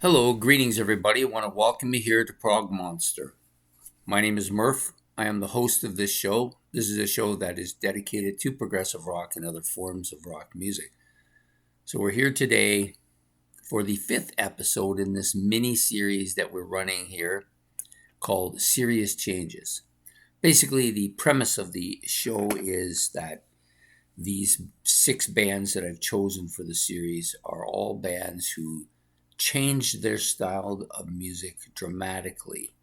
Hello, greetings everybody. I want to welcome you here to Prog Monster. My name is Murph. I am the host of this show. This is a show that is dedicated to progressive rock and other forms of rock music. So we're here today for the fifth episode in this mini series that we're running here called Serious Changes. Basically, the premise of the show is that these six bands that I've chosen for the series are all bands who changed their style of music dramatically.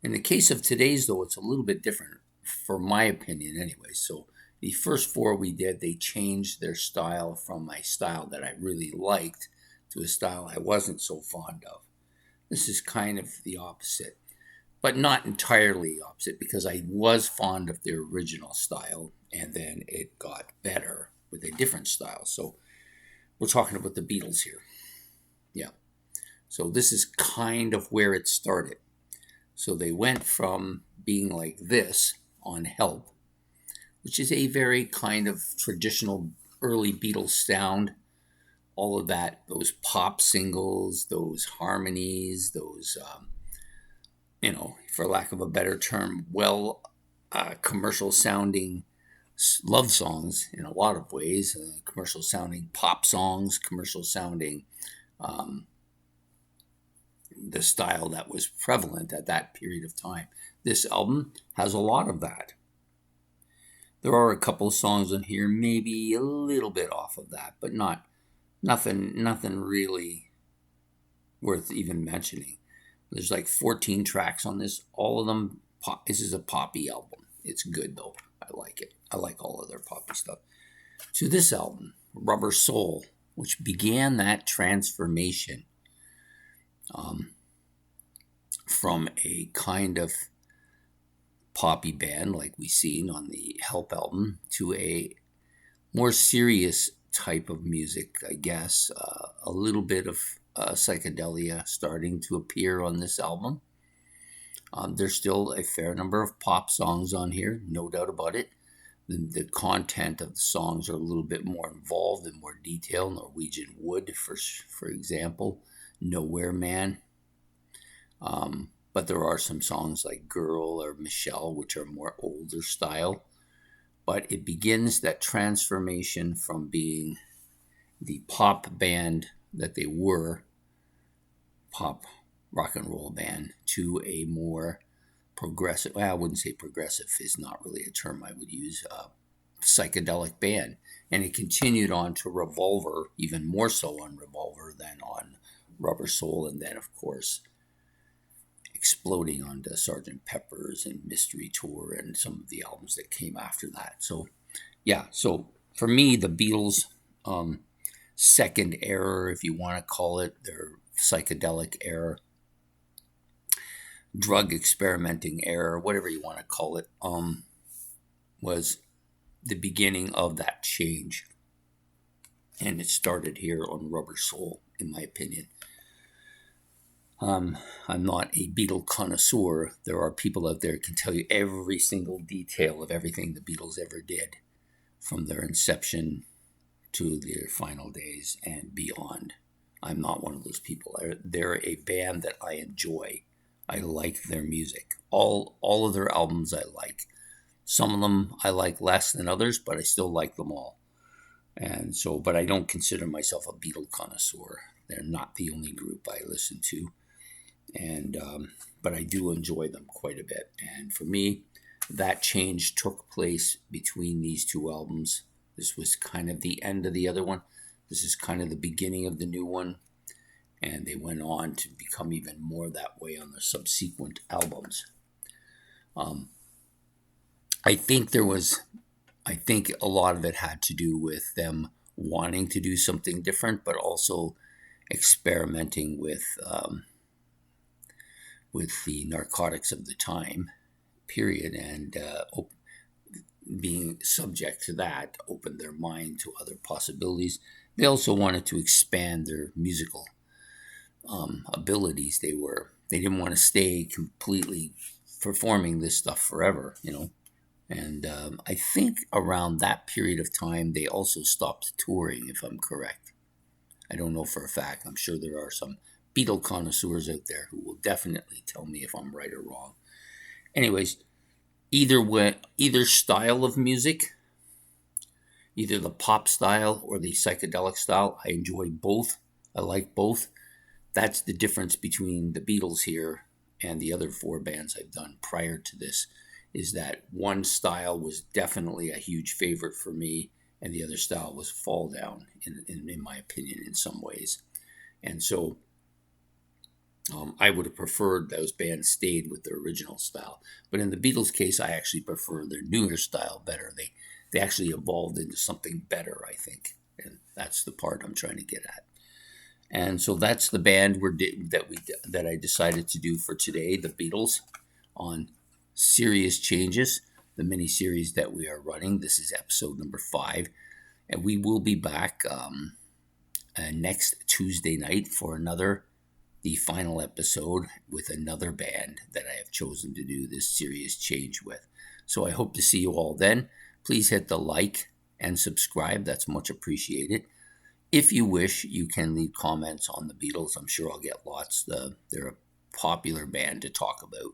In the case of today's, though, it's a little bit different, for my opinion anyway. So the first four we did, they changed their style from my style that I really liked to a style I wasn't so fond of. This is kind of the opposite, but not entirely opposite, because I was fond of their original style and then it got better with a different style. So we're talking about the Beatles here. Yeah. So this is kind of where it started. So they went from being like this on Help, which is a very kind of traditional early Beatles sound. All of that, those pop singles, those harmonies, those, for lack of a better term, commercial sounding love songs in a lot of ways, commercial sounding pop songs, commercial sounding the style that was prevalent at that period of time. This album has a lot of that. There are a couple of songs on here, maybe a little bit off of that, but nothing really worth even mentioning. There's like 14 tracks on this, all of them pop. This is a poppy album. It's good though. I like it. I like all of their poppy stuff. To this album, Rubber Soul, which began that transformation from a kind of poppy band like we seen on the Help album to a more serious type of music, I guess. A little bit of psychedelia starting to appear on this album. There's still a fair number of pop songs on here, no doubt about it. The content of the songs are a little bit more involved and more detailed. Norwegian Wood, for example, Nowhere Man. But there are some songs like Girl or Michelle, which are more older style. But it begins that transformation from being the pop band that they were, pop rock and roll band, to a more progressive, well, I wouldn't say progressive is not really a term I would use, psychedelic band. And it continued on to Revolver, even more so on Revolver than on Rubber Soul, and then, of course, exploding onto Sgt. Pepper's and Mystery Tour and some of the albums that came after that. So, yeah, so for me, the Beatles' second era, if you want to call it, their psychedelic era, drug experimenting era, whatever you want to call it, was the beginning of that change. And it started here on Rubber Soul, in my opinion. I'm not a Beatle connoisseur. There are people out there who can tell you every single detail of everything the Beatles ever did, from their inception to their final days and beyond. I'm not one of those people. They're a band that I enjoy. I like their music. All of their albums I like. Some of them I like less than others, but I still like them all. And so, but I don't consider myself a Beatle connoisseur. They're not the only group I listen to. And but I do enjoy them quite a bit. And for me, that change took place between these two albums. This was kind of the end of the other one. This is kind of the beginning of the new one. And they went on to become even more that way on the subsequent albums. I think a lot of it had to do with them wanting to do something different, but also experimenting with the narcotics of the time period, and being subject to that opened their mind to other possibilities. They also wanted to expand their musical abilities. They didn't want to stay completely performing this stuff forever, And I think around that period of time, they also stopped touring, if I'm correct. I don't know for a fact. I'm sure there are some Beatle connoisseurs out there who will definitely tell me if I'm right or wrong. Anyways, either style of music, either the pop style or the psychedelic style, I enjoy both. I like both. That's the difference between the Beatles here and the other four bands I've done prior to this, is that one style was definitely a huge favorite for me, and the other style was fall down, in my opinion, in some ways. And so I would have preferred those bands stayed with their original style. But in the Beatles' case, I actually prefer their newer style better. They actually evolved into something better, I think. And that's the part I'm trying to get at. And so that's the band that I decided to do for today, the Beatles, on Serious Changes, the mini series that we are running. This is episode number 5, and we will be back next Tuesday night for the final episode with another band that I have chosen to do this serious change with. So I hope to see you all then. Please hit the like and subscribe. That's much appreciated. If you wish, you can leave comments on the Beatles. I'm sure I'll get lots. They're a popular band to talk about,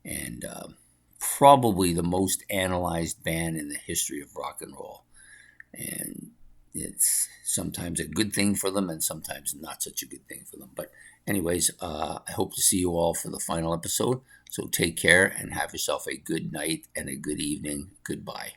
and probably the most analyzed band in the history of rock and roll. And it's sometimes a good thing for them and sometimes not such a good thing for them. But anyways, I hope to see you all for the final episode. So take care and have yourself a good night and a good evening. Goodbye.